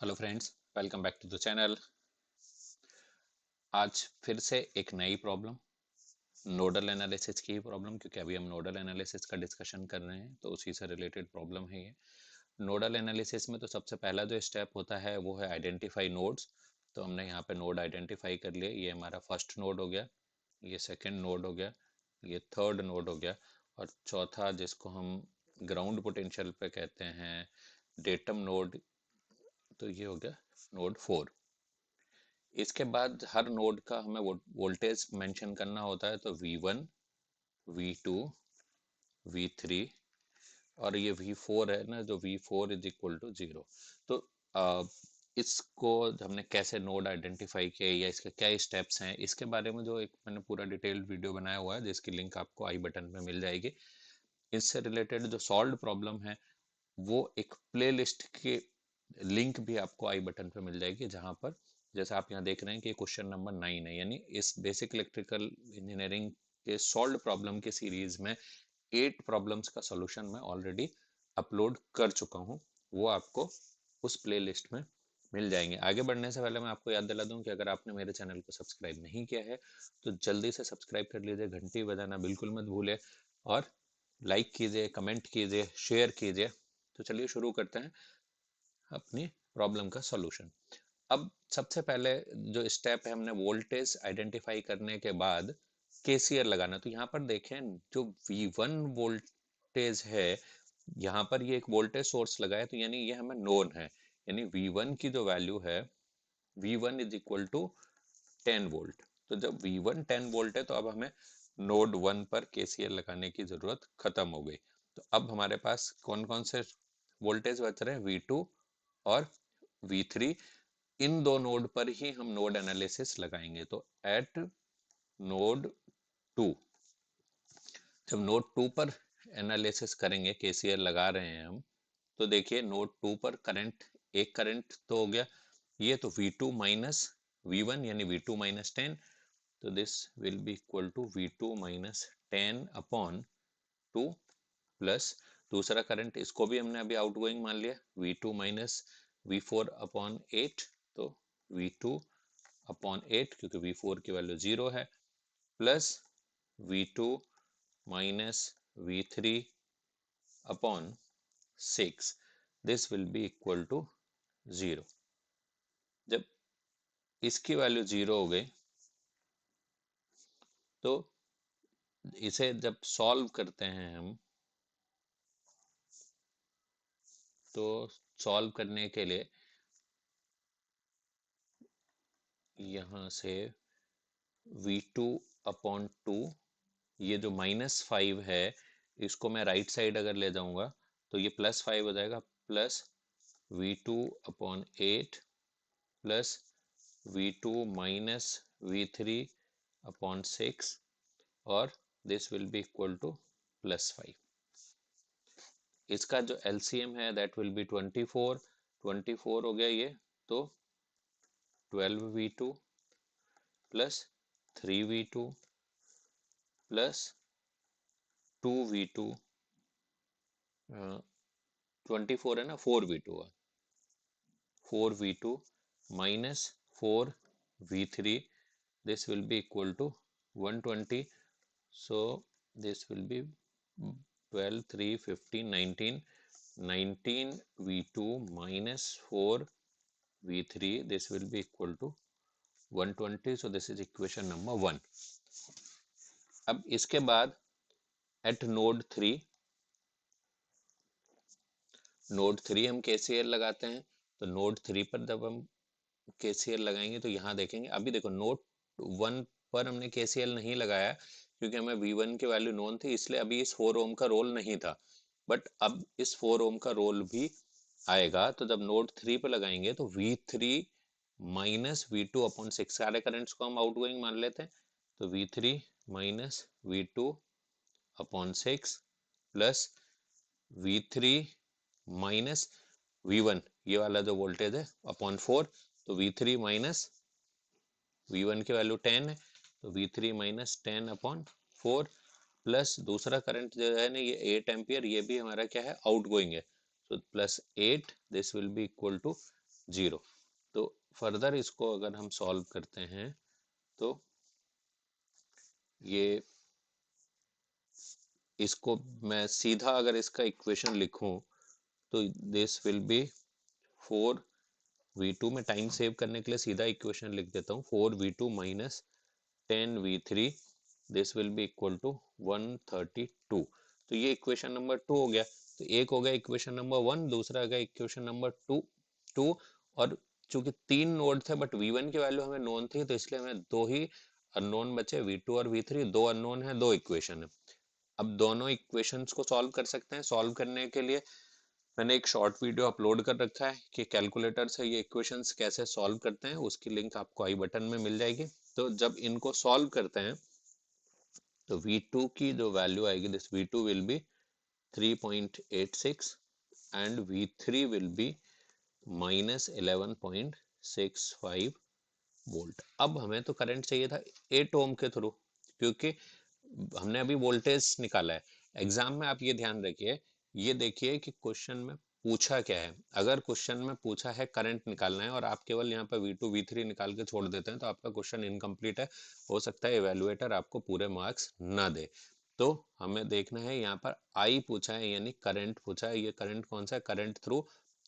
Hello friends, welcome back to the channel. आज फिर से एक नई प्रॉब्लम, नोडल एनालिसिस की प्रॉब्लम, क्योंकि अभी हम नोडल एनालिसिस का डिस्कशन कर रहे हैं तो उसी से रिलेटेड प्रॉब्लम है ये। नोडल एनालिसिस में तो सबसे पहला जो स्टेप होता है वो है आइडेंटिफाई नोड्स। तो हमने यहाँ पे नोड आइडेंटिफाई कर लिए। ये हमारा फर्स्ट नोड हो गया, ये सेकंड नोड हो गया, ये थर्ड नोड हो गया, और चौथा जिसको हम ग्राउंड पोटेंशियल पे कहते हैं डेटम नोड, तो ये हो गया नोड 4। इसके बाद हर नोड का हमें वोल्टेज मेंशन करना होता है। तो V1, V2, V3 और ये V4 है ना, जो V4 इज इक्वल टू 0। तो अ, इसको हमने कैसे नोड आइडेंटिफाई किया या इसके क्या स्टेप्स हैं, इसके बारे में जो एक मैंने पूरा डिटेल्ड वीडियो बनाया हुआ है, जिसकी लिंक आपको आई बटन पे मिल जाएगी। इससे रिलेटेड जो सॉल्व प्रॉब्लम है वो एक प्लेलिस्ट के लिंक भी आपको आई बटन पे मिल जाएगी, जहां पर जैसे आप यहाँ देख रहे हैं कि क्वेश्चन नंबर 9 है, यानी इस बेसिक इलेक्ट्रिकल इंजीनियरिंग के सॉल्व प्रॉब्लम के सीरीज में 8 प्रॉब्लम्स का सॉल्यूशन मैं ऑलरेडी अपलोड कर चुका हूँ। वो आपको उस प्लेलिस्ट में मिल जाएंगे। आगे बढ़ने से पहले मैं आपको याद दिला दूं कि अगर आपने मेरे चैनल को सब्सक्राइब नहीं किया है तो जल्दी से सब्सक्राइब कर लीजिए, घंटी बजाना बिल्कुल मत भूले, और लाइक कीजिए, कमेंट कीजिए, शेयर कीजिए। तो चलिए शुरू करते हैं अपनी प्रॉब्लम का सॉल्यूशन। अब सबसे पहले जो स्टेप है, हमने वोल्टेज आइडेंटिफाई करने के बाद केसीएल लगाना। तो यहाँ पर देखें, जो V1 वोल्टेज है, यहाँ पर ये एक वोल्टेज सोर्स लगा है, तो यानी ये हमें नोन है। यानी V1 की जो वैल्यू है, V1 is equal to 10 volt. तो जब V1 10 वोल्ट है तो अब हमें नोड 1 पर केसीएल लगाने की जरूरत खत्म हो गई। तो अब हमारे पास कौन कौन से वोल्टेज बच रहे हैं, V2 और V3। इन दो नोड पर ही हम नोड एनालिसिस लगाएंगे। तो एट नोड 2, जब नोड 2 पर एनालिसिस करेंगे, केसीएल लगा रहे हैं हम, तो देखिए नोड 2 पर करंट, एक करंट तो हो गया, ये तो V2 माइनस V1 यानी V2 माइनस 10। तो this will be equal to V2 minus 10 upon 2 plus दूसरा करंट, इसको भी हमने अभी आउटगोइंग मान लिया, V2 माइनस V4 अपॉन 8। तो V2 अपॉन 8, क्योंकि V4 की वैल्यू 0 है, plus V2 minus V3 upon 6। This will be equal to 0। जब इसकी वैल्यू 0 हो गई तो इसे जब सॉल्व करते हैं हम, तो सॉल्व करने के लिए यहाँ से V2 अपॉन 2, ये जो -5 है, इसको मैं राइट साइड अगर ले जाऊंगा तो ये +5 हो जाएगा, plus V2 upon 8 plus V2 minus V3 upon 6, और this will be equal to +5। इसका जो एलसीएम है दैट विल बी 24। 24 हो गया ये, तो 12V2 plus 3V2 plus 2V2, 24 है ना, 4V2 है, 4V2 minus 4V3, this will be equal to 120। so this will be 12 3 15 19, 19V2 minus 4V3, this will be equal to 120। so this is equation number 1। अब इसके बाद eight node 3, node 3 हम KCL लगाते हैं। तो नोड 3 पर जब हम केसीएल लगाएंगे तो यहाँ देखेंगे, अभी देखो नोड 1 पर हमने केसीएल नहीं लगाया क्योंकि हमें V1 की वैल्यू नोन थी, इसलिए अभी इस 4 ओम का रोल नहीं था। बट अब इस 4 ओम का रोल भी आएगा। तो जब नोड 3 पर लगाएंगे तो V3 माइनस V2 अपॉन 6, सारे करंट्स को हम आउटगोइंग मान लेते हैं। तो V3 minus V2 upon 6 plus V3 minus V1, ये वाला जो वोल्टेज है, अपॉन 4। तो V3 माइनस V1 की वैल्यू 10 है, तो V3 माइनस 10 अपॉन 4 प्लस दूसरा करंट जो है ना, ये 8 एम्पियर, ये भी हमारा क्या है, आउटगोइंग है। तो +8, this will be equal to 0। तो फर्दर इसको अगर हम सॉल्व करते हैं तो ये इसको मैं सीधा अगर इसका इक्वेशन लिखूं तो दिस विल बी 4v2, में टाइम सेव करने के लिए सीधा इक्वेशन लिख देता हूँ, 4v2 minus 10v3, this will be equal to 132। तो ये इक्वेशन नंबर 2 हो गया। तो एक हो गया इक्वेशन नंबर 1, दूसरा हो गया इक्वेशन नंबर 2। और चूंकि 3 नोड थे बट v1 की वैल्यू हमें नोन थी, तो इसलिए हमें 2 ही अननोन बचे, v2 और v3। 2 अननोन है, 2 इक्वेशन है। अब दोनों इक्वेशंस को सॉल्व कर सकते हैं। सॉल्व करने के लिए मैंने एक शॉर्ट वीडियो अपलोड कर रखा है कि कैलकुलेटर से ये इक्वेशंस कैसे सॉल्व करते हैं, उसकी लिंक आपको आई बटन में मिल जाएगी। तो जब इनको सॉल्व करते हैं तो v2 की जो वैल्यू आएगी, this v2 will be 3.86 and v3 will be minus 11.65 volt. अब हमें तो करंट चाहिए था 8 ओम के थ्रू, क्योंकि हमने अभी वोल्टेज निकाला है। एग्जाम में आप ये ध्यान रखिए, ये देखिए कि क्वेश्चन में पूछा क्या है। अगर क्वेश्चन में पूछा है करंट निकालना है और आप केवल यहाँ पर V2 V3 निकाल के छोड़ देते हैं तो आपका क्वेश्चन इनकम्प्लीट है। हो सकता है इवेलुएटर आपको पूरे मार्क्स ना दे। तो हमें देखना है, यहाँ पर I पूछा है यानी करंट पूछा है। ये करंट कौन सा है? करंट थ्रू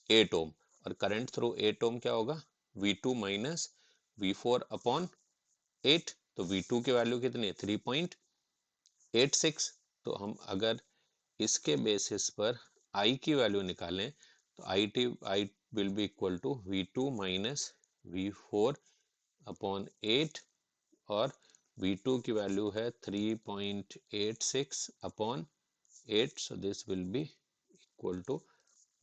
8 ओम। और करंट थ्रू 8 ओम क्या होगा? V2 minus V4 upon 8। तो V2 की वैल्यू कितनी है? 3.86। तो हम अगर इसके बेसिस पर I की वैल्यू निकालें तो I will be equal to V2 minus V4 upon 8, और V2 की वैल्यू है 3.86 upon 8, so this will be equal to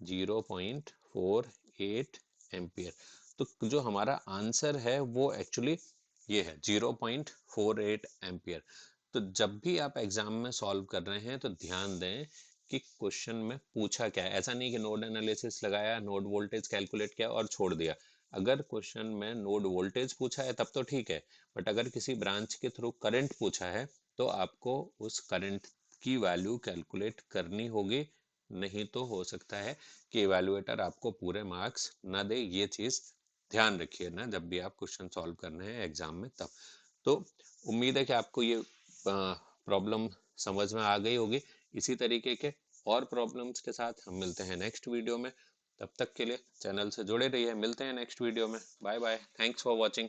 0.48 ampere. तो जो हमारा आंसर है वो एक्चुअली ये है 0.48 एम्पियर। तो जब भी आप एग्जाम में सॉल्व कर रहे हैं तो ध्यान दें कि क्वेश्चन में पूछा क्या है। ऐसा नहीं कि नोड एनालिसिस लगाया, नोड वोल्टेज कैलकुलेट किया और छोड़ दिया। अगर क्वेश्चन में नोड वोल्टेज पूछा है तब तो ठीक है, बट अगर किसी ब्रांच के थ्रू करंट पूछा है तो आपको उस करंट की वैल्यू कैलकुलेट करनी होगी, नहीं तो हो सकता है कि इवैल्यूएटर आपको पूरे मार्क्स ना दे। ये चीज ध्यान रखिए ना जब भी आप क्वेश्चन सॉल्व करने हैं एग्जाम में तब। तो उम्मीद है कि आपको ये प्रॉब्लम समझ में आ गई होगी। इसी तरीके के और प्रॉब्लम्स के साथ हम मिलते हैं नेक्स्ट वीडियो में। तब तक के लिए चैनल से जुड़े रहिए। मिलते हैं नेक्स्ट वीडियो में। Bye bye, thanks for watching.